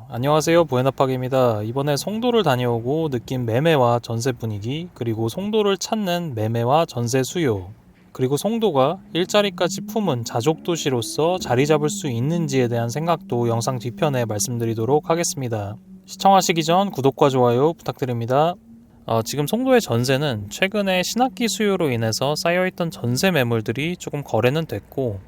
안녕하세요, 부에나파게입니다. 이번에 송도를 다녀오고 느낀 매매와 전세 분위기, 그리고 송도를 찾는 매매와 전세 수요, 그리고 송도가 일자리까지 품은 자족도시로서 자리 잡을 수 있는지에 대한 생각도 영상 뒤편에 말씀드리도록 하겠습니다. 시청하시기 전 구독과 좋아요 부탁드립니다. 지금 송도의 전세는 최근에 신학기 수요로 인해서 쌓여있던 전세 매물들이 조금 거래는 됐고,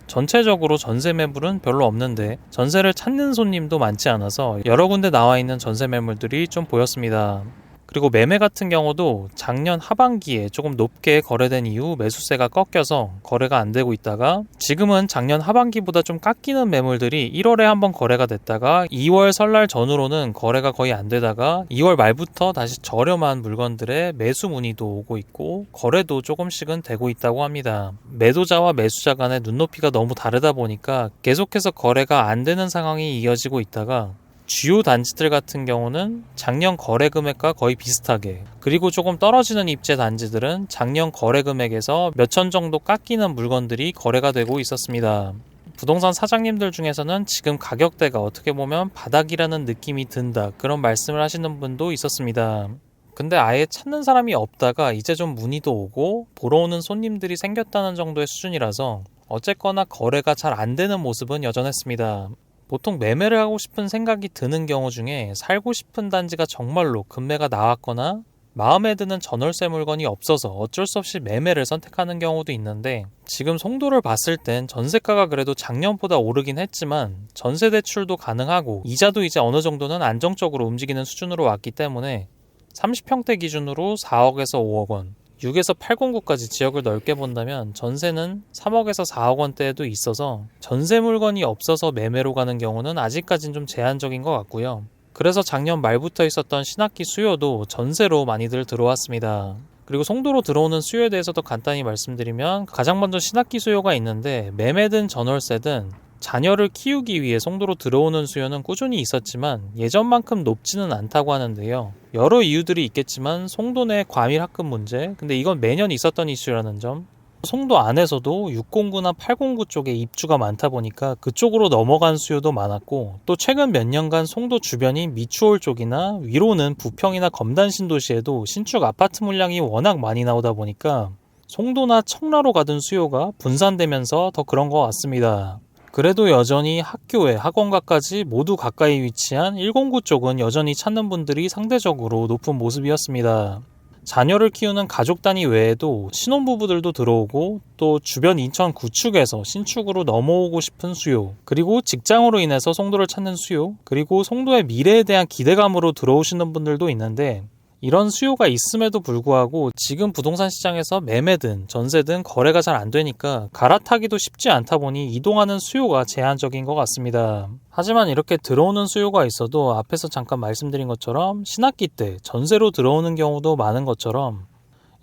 전체적으로 전세 매물은 별로 없는데 전세를 찾는 손님도 많지 않아서 여러 군데 나와 있는 전세 매물들이 좀 보였습니다. 그리고 매매 같은 경우도 작년 하반기에 조금 높게 거래된 이후 매수세가 꺾여서 거래가 안 되고 있다가, 지금은 작년 하반기보다 좀 깎이는 매물들이 1월에 한번 거래가 됐다가 2월 설날 전후로는 거래가 거의 안 되다가 2월 말부터 다시 저렴한 물건들의 매수 문의도 오고 있고 거래도 조금씩은 되고 있다고 합니다. 매도자와 매수자 간의 눈높이가 너무 다르다 보니까 계속해서 거래가 안 되는 상황이 이어지고 있다가, 주요 단지들 같은 경우는 작년 거래 금액과 거의 비슷하게, 그리고 조금 떨어지는 입지 단지들은 작년 거래 금액에서 몇천 정도 깎이는 물건들이 거래가 되고 있었습니다. 부동산 사장님들 중에서는 지금 가격대가 어떻게 보면 바닥이라는 느낌이 든다, 그런 말씀을 하시는 분도 있었습니다. 근데 아예 찾는 사람이 없다가 이제 좀 문의도 오고 보러 오는 손님들이 생겼다는 정도의 수준이라서 어쨌거나 거래가 잘 안 되는 모습은 여전했습니다. 보통 매매를 하고 싶은 생각이 드는 경우 중에 살고 싶은 단지가 정말로 급매가 나왔거나 마음에 드는 전월세 물건이 없어서 어쩔 수 없이 매매를 선택하는 경우도 있는데, 지금 송도를 봤을 땐 전세가가 그래도 작년보다 오르긴 했지만 전세 대출도 가능하고 이자도 이제 어느 정도는 안정적으로 움직이는 수준으로 왔기 때문에 30평대 기준으로 4억에서 5억 원, 6에서 809까지 지역을 넓게 본다면 전세는 3억에서 4억 원대에도 있어서 전세 물건이 없어서 매매로 가는 경우는 아직까진 좀 제한적인 것 같고요. 그래서 작년 말부터 있었던 신학기 수요도 전세로 많이들 들어왔습니다. 그리고 송도로 들어오는 수요에 대해서도 간단히 말씀드리면, 가장 먼저 신학기 수요가 있는데 매매든 전월세든 자녀를 키우기 위해 송도로 들어오는 수요는 꾸준히 있었지만 예전만큼 높지는 않다고 하는데요. 여러 이유들이 있겠지만 송도 내 과밀 학급 문제, 근데 이건 매년 있었던 이슈라는 점, 송도 안에서도 609나 809 쪽에 입주가 많다 보니까 그쪽으로 넘어간 수요도 많았고, 또 최근 몇 년간 송도 주변인 미추홀 쪽이나 위로는 부평이나 검단 신도시에도 신축 아파트 물량이 워낙 많이 나오다 보니까 송도나 청라로 가던 수요가 분산되면서 더 그런 것 같습니다. 그래도 여전히 학교에 학원가까지 모두 가까이 위치한 109 쪽은 여전히 찾는 분들이 상대적으로 높은 모습이었습니다. 자녀를 키우는 가족 단위 외에도 신혼부부들도 들어오고, 또 주변 인천 구축에서 신축으로 넘어오고 싶은 수요, 그리고 직장으로 인해서 송도를 찾는 수요, 그리고 송도의 미래에 대한 기대감으로 들어오시는 분들도 있는데, 이런 수요가 있음에도 불구하고 지금 부동산 시장에서 매매든 전세든 거래가 잘 안 되니까 갈아타기도 쉽지 않다 보니 이동하는 수요가 제한적인 것 같습니다. 하지만 이렇게 들어오는 수요가 있어도 앞에서 잠깐 말씀드린 것처럼 신학기 때 전세로 들어오는 경우도 많은 것처럼,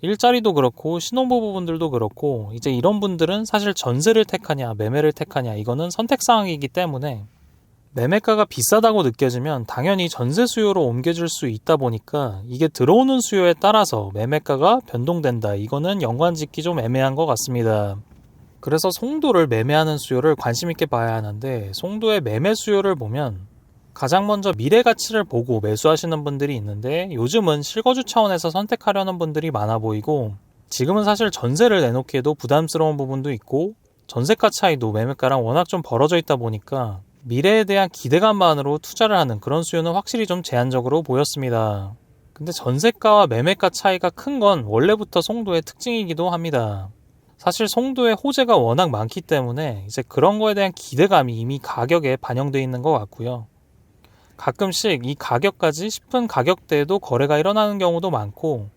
일자리도 그렇고 신혼부부분들도 그렇고 이제 이런 분들은 사실 전세를 택하냐 매매를 택하냐, 이거는 선택사항이기 때문에 매매가가 비싸다고 느껴지면 당연히 전세 수요로 옮겨질 수 있다 보니까 이게 들어오는 수요에 따라서 매매가가 변동된다, 이거는 연관짓기 좀 애매한 것 같습니다. 그래서 송도를 매매하는 수요를 관심 있게 봐야 하는데, 송도의 매매 수요를 보면 가장 먼저 미래 가치를 보고 매수하시는 분들이 있는데, 요즘은 실거주 차원에서 선택하려는 분들이 많아 보이고, 지금은 사실 전세를 내놓기에도 부담스러운 부분도 있고 전세가 차이도 매매가랑 워낙 좀 벌어져 있다 보니까 미래에 대한 기대감만으로 투자를 하는 그런 수요는 확실히 좀 제한적으로 보였습니다. 근데 전세가와 매매가 차이가 큰 건 원래부터 송도의 특징이기도 합니다. 사실 송도에 호재가 워낙 많기 때문에 이제 그런 거에 대한 기대감이 이미 가격에 반영되어 있는 것 같고요. 가끔씩 이 가격까지 싶은 가격대에도 거래가 일어나는 경우도 많고,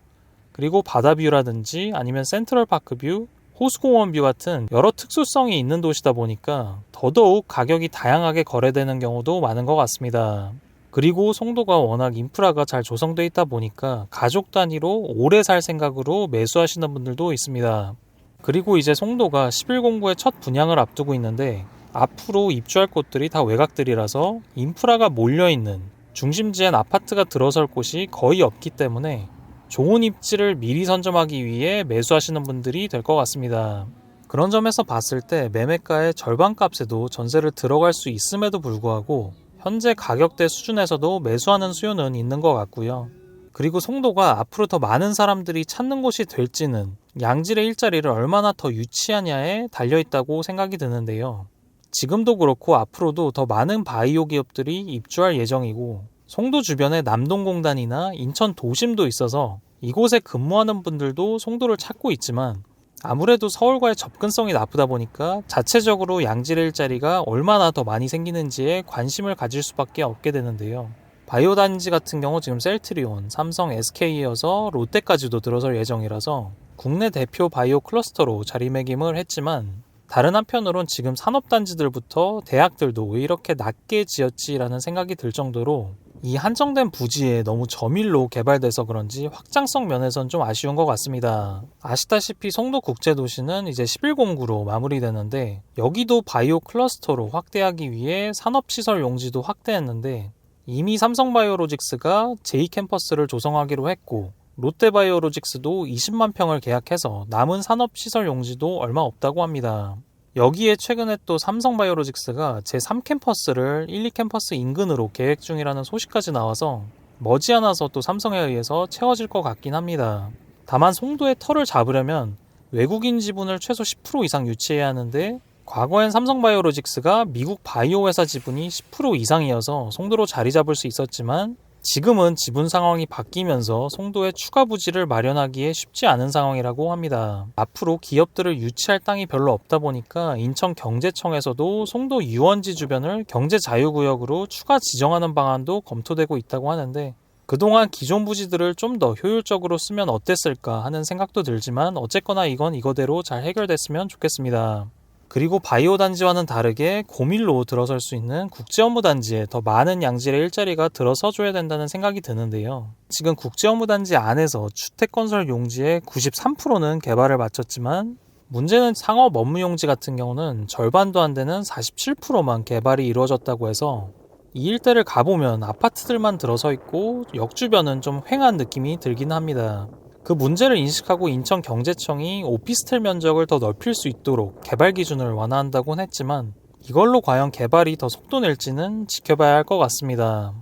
그리고 바다뷰라든지 아니면 센트럴파크뷰, 호수공원뷰 같은 여러 특수성이 있는 도시다 보니까 더더욱 가격이 다양하게 거래되는 경우도 많은 것 같습니다. 그리고 송도가 워낙 인프라가 잘 조성되어 있다 보니까 가족 단위로 오래 살 생각으로 매수하시는 분들도 있습니다. 그리고 이제 송도가 11공구의 첫 분양을 앞두고 있는데, 앞으로 입주할 곳들이 다 외곽들이라서 인프라가 몰려있는 중심지엔 아파트가 들어설 곳이 거의 없기 때문에 좋은 입지를 미리 선점하기 위해 매수하시는 분들이 될 것 같습니다. 그런 점에서 봤을 때 매매가의 절반값에도 전세를 들어갈 수 있음에도 불구하고 현재 가격대 수준에서도 매수하는 수요는 있는 것 같고요. 그리고 송도가 앞으로 더 많은 사람들이 찾는 곳이 될지는 양질의 일자리를 얼마나 더 유치하냐에 달려있다고 생각이 드는데요. 지금도 그렇고 앞으로도 더 많은 바이오 기업들이 입주할 예정이고, 송도 주변에 남동공단이나 인천 도심도 있어서 이곳에 근무하는 분들도 송도를 찾고 있지만, 아무래도 서울과의 접근성이 나쁘다 보니까 자체적으로 양질의 일자리가 얼마나 더 많이 생기는지에 관심을 가질 수밖에 없게 되는데요. 바이오 단지 같은 경우 지금 셀트리온, 삼성, SK이어서 롯데까지도 들어설 예정이라서 국내 대표 바이오 클러스터로 자리매김을 했지만, 다른 한편으론 지금 산업단지들부터 대학들도 왜 이렇게 낮게 지었지라는 생각이 들 정도로 이 한정된 부지에 너무 저밀로 개발돼서 그런지 확장성 면에선 좀 아쉬운 것 같습니다. 아시다시피 송도국제도시는 이제 11공구로 마무리되는데, 여기도 바이오 클러스터로 확대하기 위해 산업시설 용지도 확대했는데, 이미 삼성바이오로직스가 제2캠퍼스를 조성하기로 했고, 롯데바이오로직스도 20만 평을 계약해서 남은 산업시설 용지도 얼마 없다고 합니다. 여기에 최근에 또 삼성바이오로직스가 제3캠퍼스를 1, 2캠퍼스 인근으로 계획 중이라는 소식까지 나와서 머지않아서 또 삼성에 의해서 채워질 것 같긴 합니다. 다만 송도의 터를 잡으려면 외국인 지분을 최소 10% 이상 유치해야 하는데, 과거엔 삼성바이오로직스가 미국 바이오 회사 지분이 10% 이상이어서 송도로 자리 잡을 수 있었지만, 지금은 지분 상황이 바뀌면서 송도에 추가 부지를 마련하기에 쉽지 않은 상황이라고 합니다. 앞으로 기업들을 유치할 땅이 별로 없다 보니까 인천경제청에서도 송도 유원지 주변을 경제자유구역으로 추가 지정하는 방안도 검토되고 있다고 하는데, 그동안 기존 부지들을 좀 더 효율적으로 쓰면 어땠을까 하는 생각도 들지만, 어쨌거나 이건 이거대로 잘 해결됐으면 좋겠습니다. 그리고 바이오 단지와는 다르게 고밀로 들어설 수 있는 국제업무단지에 더 많은 양질의 일자리가 들어서줘야 된다는 생각이 드는데요. 지금 국제업무단지 안에서 주택건설 용지의 93%는 개발을 마쳤지만, 문제는 상업 업무 용지 같은 경우는 절반도 안 되는 47%만 개발이 이루어졌다고 해서, 이 일대를 가보면 아파트들만 들어서 있고 역 주변은 좀 휑한 느낌이 들긴 합니다. 그 문제를 인식하고 인천경제청이 오피스텔 면적을 더 넓힐 수 있도록 개발 기준을 완화한다곤 했지만, 이걸로 과연 개발이 더 속도 낼지는 지켜봐야 할 것 같습니다.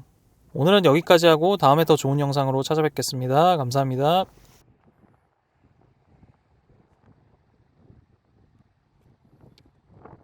오늘은 여기까지 하고 다음에 더 좋은 영상으로 찾아뵙겠습니다. 감사합니다.